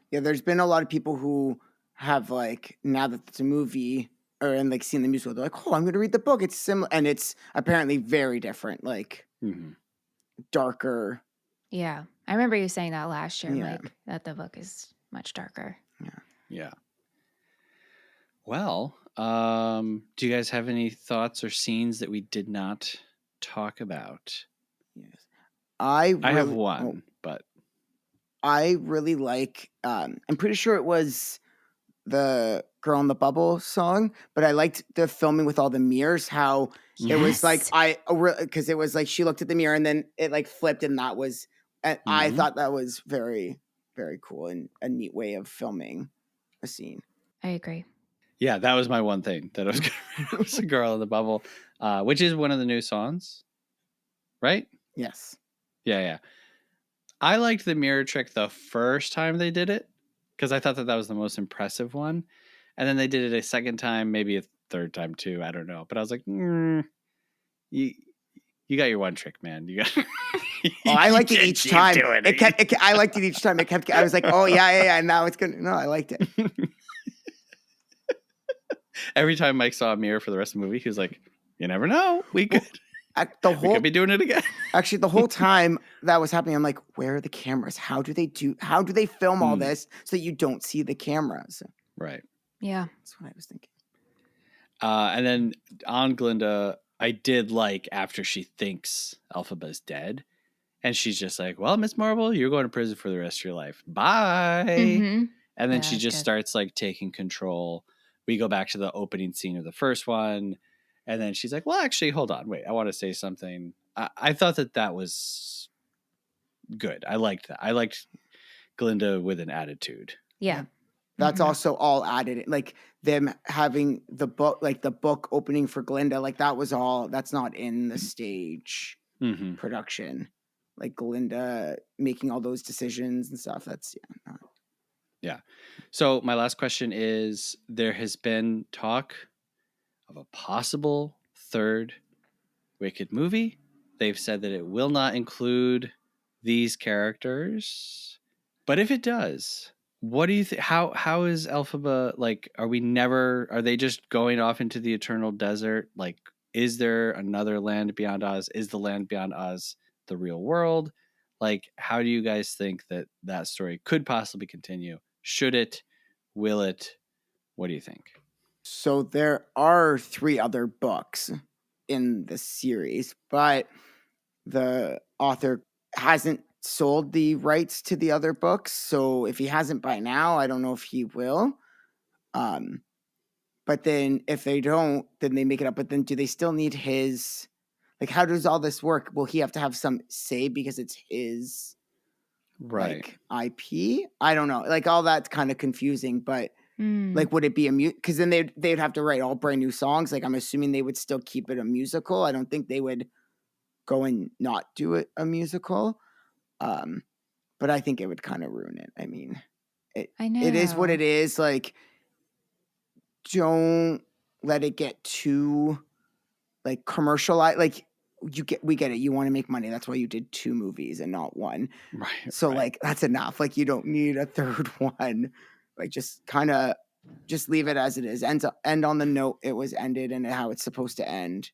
Yeah, there's been a lot of people who have like, now that it's a movie and like seen the musical, they're like, oh, I'm going to read the book. It's similar. And it's apparently very different, like darker. Yeah. I remember you saying that last year, like that the book is much darker. Yeah. Well, do you guys have any thoughts or scenes that we did not talk about? Yes. I have one, but I really like, I'm pretty sure it was the Girl in the Bubble song, but I liked the filming with all the mirrors, how it was like, because it was like she looked at the mirror and then it like flipped and that was, and I thought that was very, very cool and a neat way of filming a scene. I agree. Yeah, that was my one thing that it was a Girl in the Bubble, which is one of the new songs, right? Yes. Yeah. I liked the mirror trick the first time they did it because I thought that was the most impressive one. And then they did it a second time, maybe a third time too. I don't know. But I was like, you got your one trick, man. You got. I liked it each time. I liked it each time. I was like, oh yeah. And now it's good. No, I liked it. Every time Mike saw a mirror for the rest of the movie, he was like, you never know. We could be doing it again. Actually, the whole time that was happening, I'm like, where are the cameras? How do they film all this so that you don't see the cameras? Right. Yeah. That's what I was thinking. And then on Glinda, I did like after she thinks Elphaba's dead, and she's just like, "Well, Miss Marvel, you're going to prison for the rest of your life. Bye." Mm-hmm. And then Yeah, she that's just good. starts like taking control. We go back to the opening scene of the first one, and then she's like, "Well, actually, hold on, wait, I want to say something." I thought that was good. I liked that. I liked Glinda with an attitude. Yeah. That's Mhm. also all added. Like them having the book, like the book opening for Glinda, like that was all. That's not in the stage Mm-hmm. production. Like Glinda making all those decisions and stuff. That's not. Yeah. So my last question is: there has been talk of a possible third Wicked movie. They've said that it will not include these characters, but if it does, what do you think? How is Elphaba like? Are they just going off into the eternal desert? Like, is there another land beyond Oz? Is the land beyond Oz the real world? Like, how do you guys think that story could possibly continue? Should it? Will it? What do you think? So there are 3 other books in the series, but the author hasn't sold the rights to the other books. So if he hasn't by now, I don't know if he will. But then if they don't, then they make it up. But then do they still need his? Like, how does all this work? Will he have to have some say because it's his Right. like IP? I don't know. Like all that's kind of confusing. But like, would it be a because then they'd have to write all brand new songs. Like I'm assuming they would still keep it a musical. I don't think they would go and not do it a musical. But I think it would kind of ruin it. I mean, I know. it is what it is. Like, don't let it get too like commercialized. Like we get it. You want to make money. That's why you did 2 movies and not 1. Right. So right. like that's enough. Like you don't need a third one. Like just kind of just leave it as it is. End on the note it was ended and how it's supposed to end.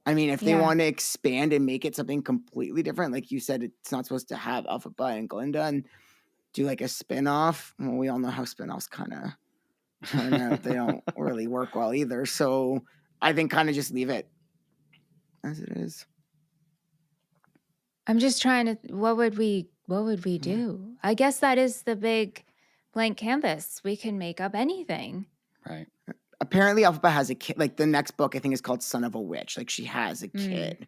I mean, if they want to expand and make it something completely different, like you said, it's not supposed to have Elphaba and Glinda and do like a spin-off. Well, we all know how spin-offs kind of turn out. They don't really work well either. So I think kind of just leave it as it is. I'm just trying to what would we do? I guess that is the big blank canvas. We can make up anything. Right. Apparently Elphaba has a kid. Like the next book I think is called Son of a Witch. Like she has a kid.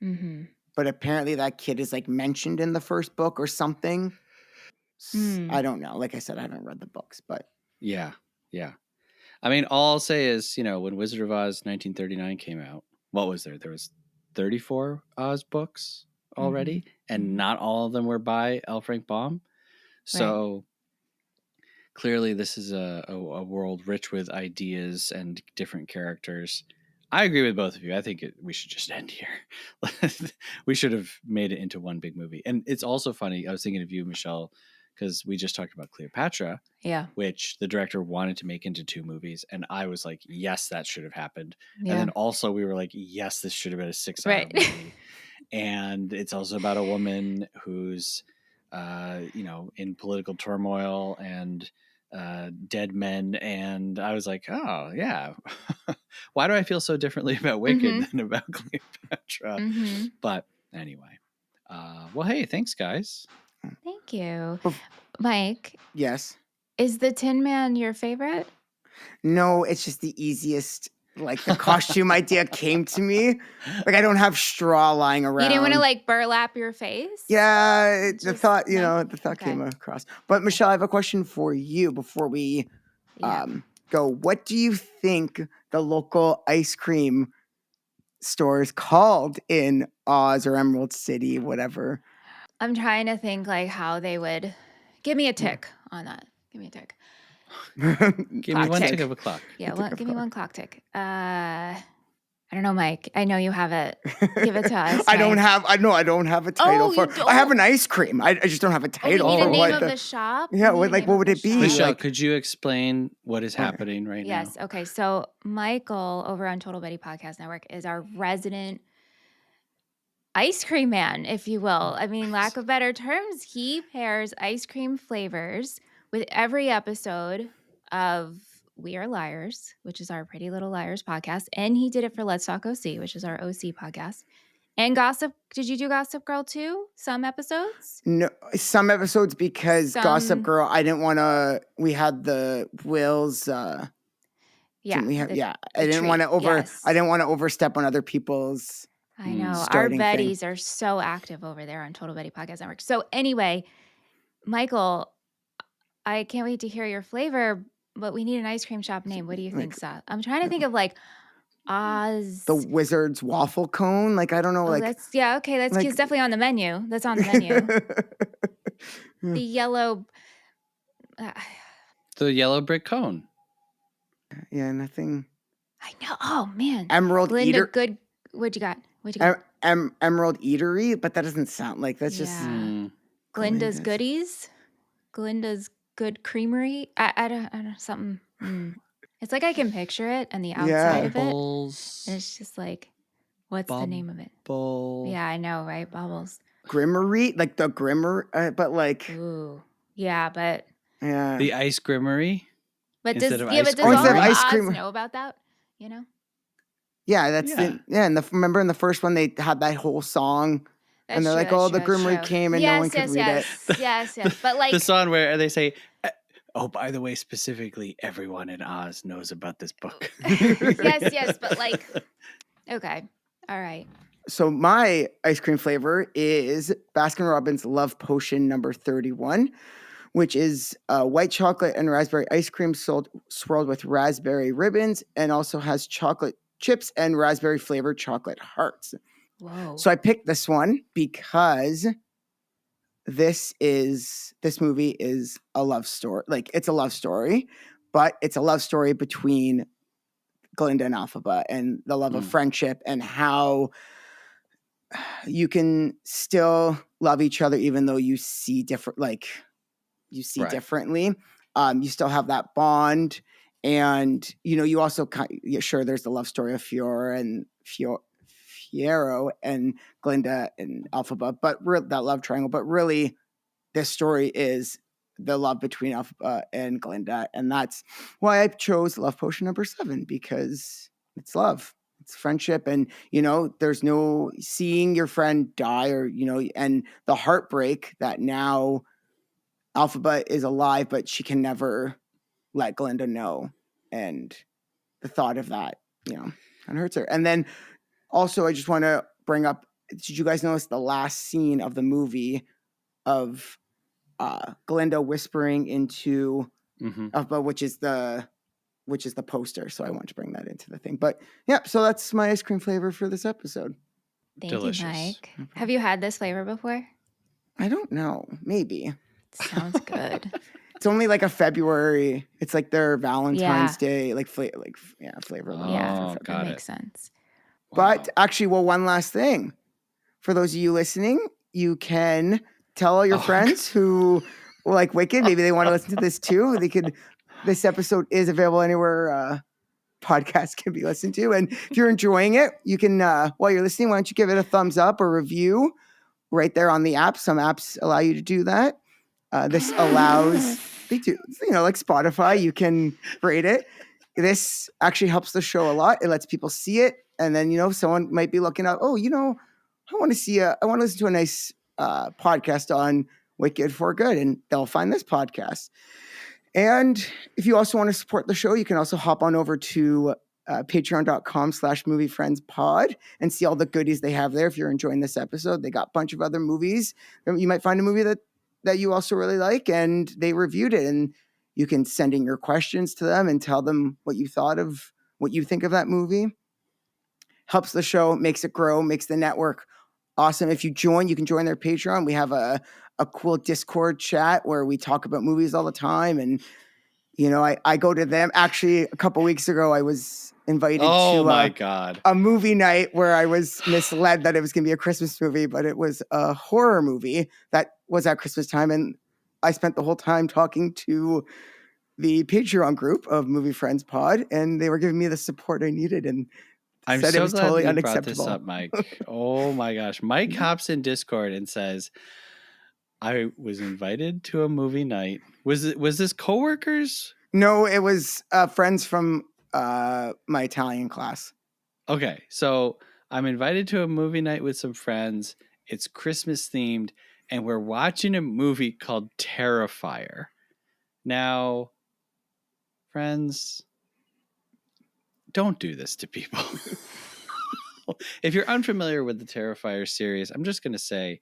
Mm-hmm. But apparently that kid is like mentioned in the first book or something. I don't know. Like I said, I haven't read the books, but yeah. I mean, all I'll say is, when Wizard of Oz 1939 came out, what was there? There was 34 Oz books already, and not all of them were by L. Frank Baum. So clearly this is a world rich with ideas and different characters. I agree with both of you. I think we should just end here. We should have made it into one big movie. And it's also funny. I was thinking of you, Michelle, because we just talked about Cleopatra. Yeah. Which the director wanted to make into 2 movies. And I was like, yes, that should have happened. Yeah. And then also we were like, yes, this should have been a 6-hour movie. And it's also about a woman who's, in political turmoil and dead men. And I was like, oh, yeah. Why do I feel so differently about Wicked than about Cleopatra? But anyway. Well, hey, thanks, guys. Thank you. Mike. Yes. Is the Tin Man your favorite? No, it's just the easiest. Like the costume idea came to me. Like I don't have straw lying around. You didn't want to like burlap your face? Yeah, the thought, the thought came across. But Michelle, I have a question for you before we go. What do you think the local ice cream store is called in Oz or Emerald City, whatever? I'm trying to think like how they would give me a tick on that. Give me a tick. Give me one tick of a clock. Yeah, give me one clock tick. I don't know, Mike. I know you have it. Give it to us. I don't have a title for. I have an ice cream. I just don't have a title. You need for a name of the shop. Yeah, what would it be? Michelle, could you explain what is happening right now? Yes. Okay. So Michael over on Total Betty Podcast Network is our resident ice cream man, if you will. I mean, lack of better terms, he pairs ice cream flavors with every episode of We Are Liars, which is our Pretty Little Liars podcast. And he did it for Let's Talk OC, which is our OC podcast. And Gossip. Did you do Gossip Girl too? Some episodes? No, some episodes because Gossip Girl, I didn't want to. We had the Will's. I didn't want to I didn't want to overstep on other people's. I know. Our Bettys are so active over there on Total Betty Podcast Network. So anyway, Michael, I can't wait to hear your flavor, but we need an ice cream shop name. What do you think, Seth? I'm trying to think of like Oz. The Wizard's Waffle Cone. Like, I don't know. That's it's definitely on the menu. That's on the menu. The yellow. The yellow brick cone. Yeah, nothing. I know. Oh, man. Emerald Glinda, Eater. good. What'd you got? Emerald Eatery, but that doesn't sound like that's just Glinda's Goodies. Glinda's Good Creamery. I don't something. It's like I can picture it and the outside of it. And it's just like, what's the name of it? Yeah, I know, right? Bubbles. Grimmery, like the Grimmer, but like. Ooh, yeah, but. Yeah. The Ice Grimmery. But does all ice Oz cream know about that? You know. Yeah, that's and remember in the first one they had that whole song, and they're like, "Oh, the Grimmery came and no one could read it." Yes, but like the song where they say, "Oh, by the way, specifically, everyone in Oz knows about this book." yes, but like, okay, all right. So my ice cream flavor is Baskin Robbins Love Potion number 31, which is white chocolate and raspberry ice cream swirled with raspberry ribbons, and also has chocolate chips and raspberry flavored chocolate hearts. Whoa. So I picked this one because this movie is a love story. Like, it's a love story, but it's a love story between Glinda and Elphaba and the love of friendship and how you can still love each other even though you see differently. You still have that bond. And, you also there's the love story of Fiero and Glinda and Elphaba, but that love triangle. But really, this story is the love between Elphaba and Glinda. And that's why I chose Love Potion number 7, because it's love. It's friendship. And, there's no seeing your friend die or, and the heartbreak that now Elphaba is alive, but she can never let Glinda know. And the thought of that, kind of hurts her. And then also, I just want to bring up, did you guys notice the last scene of the movie of Glinda whispering into Elphaba, which is the poster. So I want to bring that into the thing. But yeah, so that's my ice cream flavor for this episode. Thank you, Mike. Have you had this flavor before? I don't know. Maybe. Sounds good. It's only like a February. It's like their Valentine's Day, flavor. That makes sense. But actually, one last thing. For those of you listening, you can tell all your friends who like Wicked. Maybe they want to listen to this too. This episode is available anywhere podcasts can be listened to. And if you're enjoying it, you can, while you're listening, why don't you give it a thumbs up or review right there on the app. Some apps allow you to do that. This allows, they do, like Spotify, you can rate it. This actually helps the show a lot. It lets people see it. And then, someone might be looking up, I want to listen to a nice podcast on Wicked for Good. And they'll find this podcast. And if you also want to support the show, you can also hop on over to patreon.com/moviefriendspod and see all the goodies they have there. If you're enjoying this episode, they got a bunch of other movies. You might find a movie that you also really like, and they reviewed it, and you can send in your questions to them and tell them what you think of that movie. Helps the show, makes it grow, makes the network awesome. If you can join their Patreon. We have a cool Discord chat where we talk about movies all the time. And, I go to them. Actually, a couple weeks ago, I was invited to a movie night where I was misled that it was going to be a Christmas movie, but it was a horror movie that was at Christmas time. And I spent the whole time talking to the Patreon group of Movie Friends Pod, and they were giving me the support I needed. And I'm said so it was glad totally you unacceptable. brought this up, Mike. Oh my gosh. Mike hops in Discord and says, I was invited to a movie night. Was this coworkers No, it was friends from my Italian class. Okay, so I'm invited to a movie night with some friends. It's Christmas themed, and we're watching a movie called Terrifier. Now, friends, don't do this to people. If you're unfamiliar with the Terrifier series, I'm just going to say,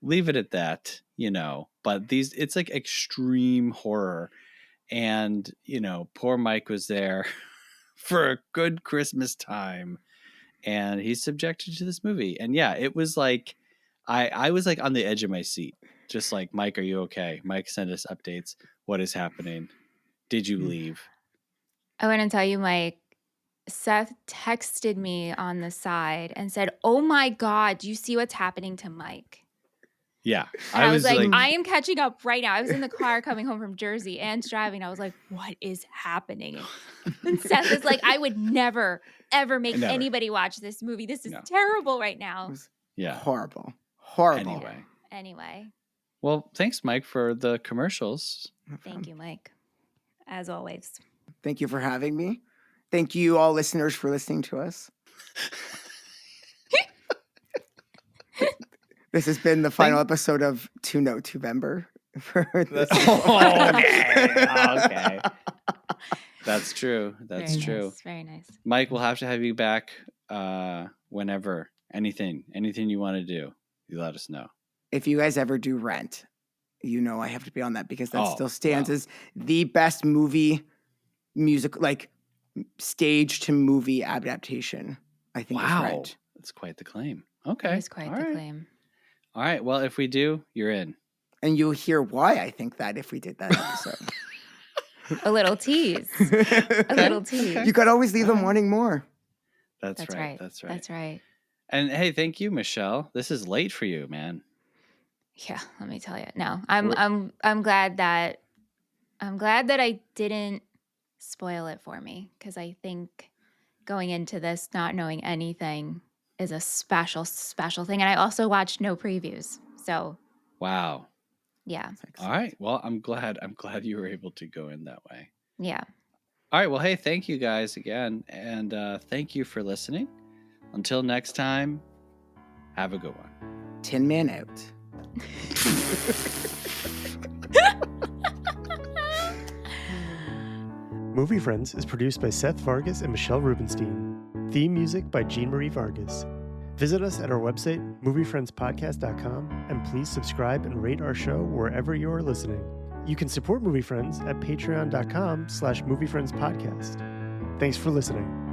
leave it at that, but it's like extreme horror. And, poor Mike was there for a good Christmas time, and he's subjected to this movie. And yeah, it was like, I was like on the edge of my seat, just like, Mike, are you okay? Mike, send us updates. What is happening? Did you leave? I want to tell you, Mike, Seth texted me on the side and said, "Oh my God, do you see what's happening to Mike?" Yeah. And I was like, I am catching up right now. I was in the car coming home from Jersey and driving. I was like, what is happening? And Seth is like, I would never, ever make anybody watch this movie. This is terrible right now. Yeah. Horrible. Anyway. Well, thanks, Mike, for the commercials. Thank you, Mike. As always. Thank you for having me. Thank you, all listeners, for listening to us. This has been the final episode of To Know November. Okay. That's true. That's very true. Nice. Very nice. Mike, we'll have to have you back whenever. Anything you want to do, you let us know. If you guys ever do Rent, I have to be on that because that still stands as the best music, like stage to movie adaptation. I think. Wow, is Rent. That's quite the claim. Okay, it's quite the claim. All right. Well, if we do, you're in. And you'll hear why I think that if we did that episode. A little tease. A little tease. You could always leave them wanting more. That's right. That's right. That's right. And hey, thank you, Michelle. This is late for you, man. Yeah, let me tell you. No, I'm glad that I didn't spoil it for me, because I think going into this not knowing anything is a special thing. And I also watched no previews. So wow. Yeah. All right. Well, I'm glad you were able to go in that way. Yeah. All right. Well, hey, thank you guys again. And thank you for listening. Until next time, have a good one. Tin Man out. Movie Friends is produced by Seth Vargas and Michelle Rubenstein. Theme music by Jean Marie Vargas. Visit us at our website, moviefriendspodcast.com, and please subscribe and rate our show wherever you are listening. You can support Movie Friends at patreon.com/moviefriendspodcast. Thanks for listening.